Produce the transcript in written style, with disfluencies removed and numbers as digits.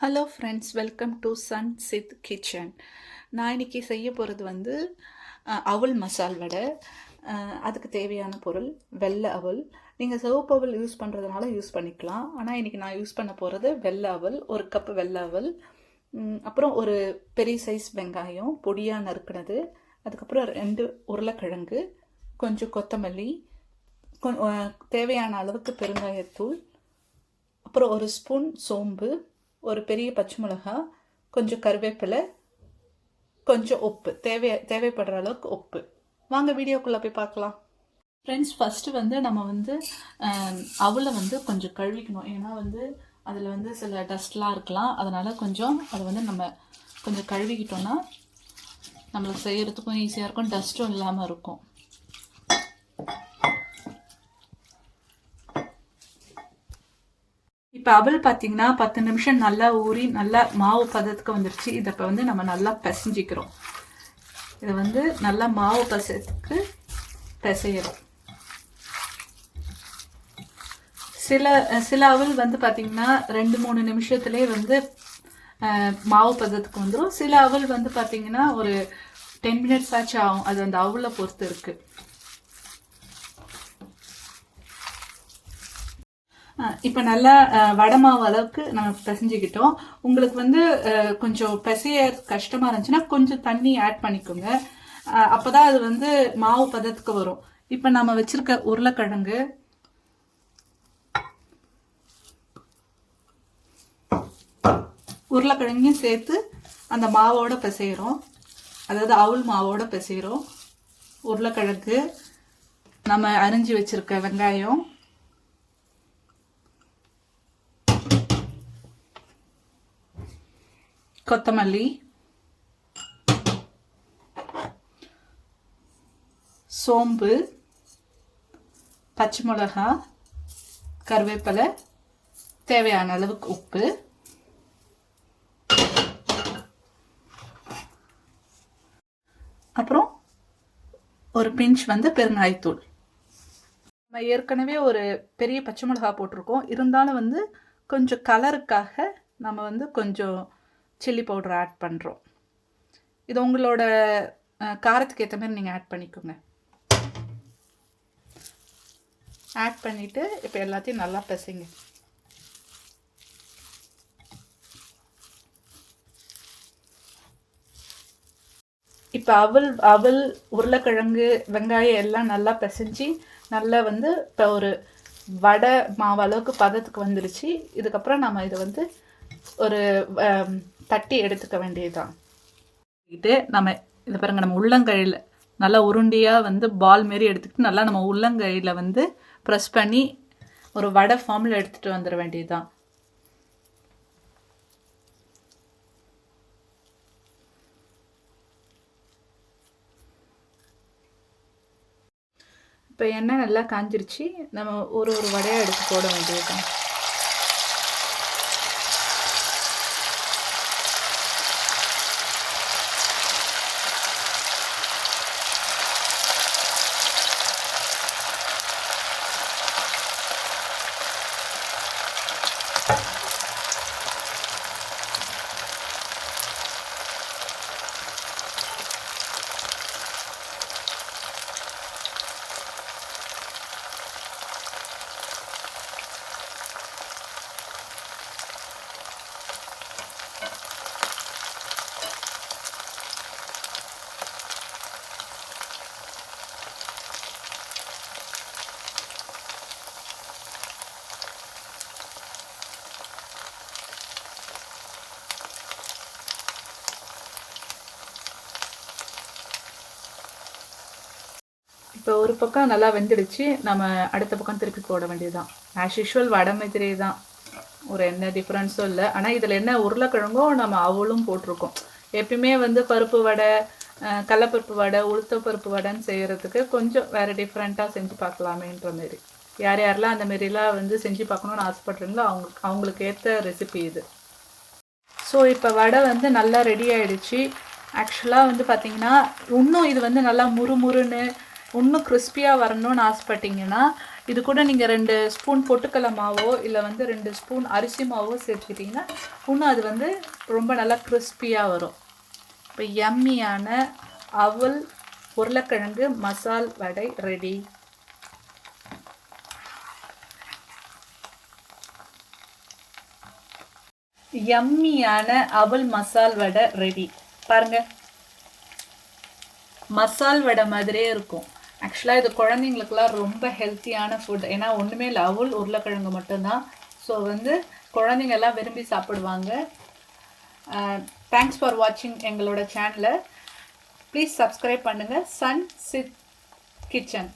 Hello friends, welcome to Sanchit kitchen. நான் இன்றைக்கி செய்ய போகிறது வந்து அவல் மசால் வடை. அதுக்கு தேவையான பொருள் வெள்ளை அவல். நீங்கள் சிவப்பு அவல் யூஸ் பண்ணுறதுனால யூஸ் பண்ணிக்கலாம். ஆனால் இன்றைக்கி நான் யூஸ் பண்ண போகிறது வெள்ளை அவல். 1 கப் வெள்ளை அவல். அப்புறம் ஒரு பெரிய சைஸ் வெங்காயம் பொடியாக நறுக்கினது. அதுக்கப்புறம் 2 உருளைக்கிழங்கு, கொஞ்சம் கொத்தமல்லி, தேவையான அளவுக்கு பெருங்காயத்தூள், அப்புறம் 1 ஸ்பூன் சோம்பு, ஒரு பெரிய பச்சை மிளகா, கொஞ்சம் கருவேப்பிலை, கொஞ்சம் உப்பு, தேவைப்படுற அளவுக்கு உப்பு. வாங்க வீடியோக்குள்ளே போய் பார்க்கலாம். ஃப்ரெண்ட்ஸ், ஃபஸ்ட்டு வந்து நம்ம வந்து அவலை வந்து கொஞ்சம் கழுவிக்கணும். ஏன்னா வந்து அதில் வந்து சில டஸ்ட்லாம் இருக்கலாம். அதனால் கொஞ்சம் அதை வந்து நம்ம கொஞ்சம் கழுவிக்கிட்டோன்னா நம்மளுக்கு செய்கிறதுக்கும் ஈஸியாக இருக்கும், டஸ்ட்டும் இல்லாமல் இருக்கும். இப்போ அவல் பார்த்தீங்கன்னா 10 நிமிஷம் நல்லா ஊறி நல்லா மாவு பதத்துக்கு வந்துருச்சு. இதை இப்போ வந்து நம்ம நல்லா பிசைஞ்சிக்கிறோம். இதை வந்து நல்லா மாவு பதத்துக்கு பிசைகிறோம். சில அவல் வந்து பார்த்தீங்கன்னா 2-3 நிமிஷத்துலேயே வந்து மாவு பதத்துக்கு வந்துடும். சில அவல் வந்து பார்த்தீங்கன்னா ஒரு 10 மினிட்ஸ் ஆச்சு ஆகும். அது அந்த அவலை பொறுத்து இருக்குது. இப்போ நல்லா வடை மாவு அளவுக்கு நம்ம பிசைஞ்சிக்கிட்டோம். உங்களுக்கு வந்து கொஞ்சம் பிசைய கஷ்டமாக இருந்துச்சுன்னா கொஞ்சம் தண்ணி ஆட் பண்ணிக்கோங்க. அப்போ தான் அது வந்து மாவு பதத்துக்கு வரும். இப்போ நம்ம வச்சுருக்க உருளைக்கிழங்கையும் சேர்த்து அந்த மாவோட பிசைகிறோம். அதாவது அவல் மாவோட பிசைகிறோம். உருளைக்கிழங்கு, நம்ம அரிஞ்சு வச்சுருக்க வெங்காயம், கொத்தமல்லி, சோம்பு, பச்சை மிளகா, கருவேப்பிலை, தேவையான அளவுக்கு உப்பு, அப்புறம் ஒரு பிஞ்ச் வந்து பெருங்காயத்தூள். நம்ம ஏற்கனவே ஒரு பெரிய பச்சை மிளகா போட்டிருக்கோம். இருந்தாலும் வந்து கொஞ்சம் கலருக்காக நம்ம வந்து கொஞ்சம் சில்லி பவுடர் ஆட் பண்ணுறோம். இது உங்களோட காரத்துக்கு ஏற்ற மாதிரி நீங்கள் ஆட் பண்ணிக்கோங்க. ஆட் பண்ணிவிட்டு இப்போ எல்லாத்தையும் நல்லா பிசைங்க. இப்போ அவல் உருளைக்கிழங்கு வெங்காயம் எல்லாம் நல்லா பிசைஞ்சு நல்லா வந்து இப்போ ஒரு வடை மாவு அளவுக்கு பதத்துக்கு வந்துருச்சு. இதுக்கப்புறம் நம்ம இதை வந்து ஒரு தட்டி எடுத்துக்க வேண்டியதுதான். நம்ம இதை பாருங்க, நம்ம உள்ளங்கையில் நல்லா உருண்டியாக வந்து பால் மாரி எடுத்துக்கிட்டு நல்லா நம்ம உள்ளங்கையில் வந்து ப்ரெஸ் பண்ணி ஒரு வடை ஃபார்மில் எடுத்துகிட்டு வந்துட வேண்டியதுதான். இப்போ எண்ணெய் நல்லா காஞ்சிருச்சு. நம்ம ஒரு வடையாக எடுத்து போட வேண்டியதுதான். இப்போ ஒரு பக்கம் நல்லா வெந்துடுச்சு. நம்ம அடுத்த பக்கம் திருப்பி போட வேண்டியதுதான். ஆஸ் யூஷுவல் வடை மாதிரி தான், ஒரு என்ன டிஃப்ரென்ஸும் இல்லை. ஆனால் இதில் என்ன உருளைக்கிழங்கும் நம்ம அவலும் போட்டிருக்கோம். எப்பயுமே வந்து பருப்பு வடை, கடலப்பருப்பு வடை, உளுத்தப்பருப்பு வடைன்னு செய்கிறதுக்கு கொஞ்சம் வேறு டிஃப்ரெண்ட்டாக செஞ்சு பார்க்கலாமேன்ற மாரி. யாரெல்லாம் அந்த மாரிலாம் வந்து செஞ்சு பார்க்கணுன்னு ஆசைப்பட்றீங்களோ அவங்களுக்கு ஏற்ற ரெசிபி இது. ஸோ இப்போ வடை வந்து நல்லா ரெடி ஆகிடுச்சு. ஆக்சுவலாக வந்து பார்த்திங்கன்னா இன்னும் இது வந்து நல்லா முறுமுறுன்னு இன்னும் கிறிஸ்பியாக வரணும்னு ஆசைப்பட்டிங்கன்னா இது கூட நீங்கள் 2 ஸ்பூன் பொட்டுக்கடலை மாவோ இல்லை வந்து 2 ஸ்பூன் அரிசி மாவோ சேர்த்துக்கிட்டிங்கன்னா இன்னும் அது வந்து ரொம்ப நல்லா கிறிஸ்பியாக வரும். இப்போ யம்மியான அவல் உருளைக்கிழங்கு மசால் வடை ரெடி. யம்மியான அவல் மசால் வடை ரெடி. பாருங்க, மசால் வடை மாதிரியே இருக்கும். ஆக்சுவலாக இது குழந்தைங்களுக்குலாம் ரொம்ப ஹெல்த்தியான ஃபுட். ஏன்னா ஒன்றுமே இல்லை, அவல் உருளைக்கிழங்கு மட்டும்தான். ஸோ வந்து குழந்தைங்க எல்லாம் விரும்பி சாப்பிடுவாங்க. தேங்க்ஸ் ஃபார் வாட்சிங் எங்களோட சேனலை. ப்ளீஸ் சப்ஸ்கிரைப் பண்ணுங்கள். Sanchit kitchen.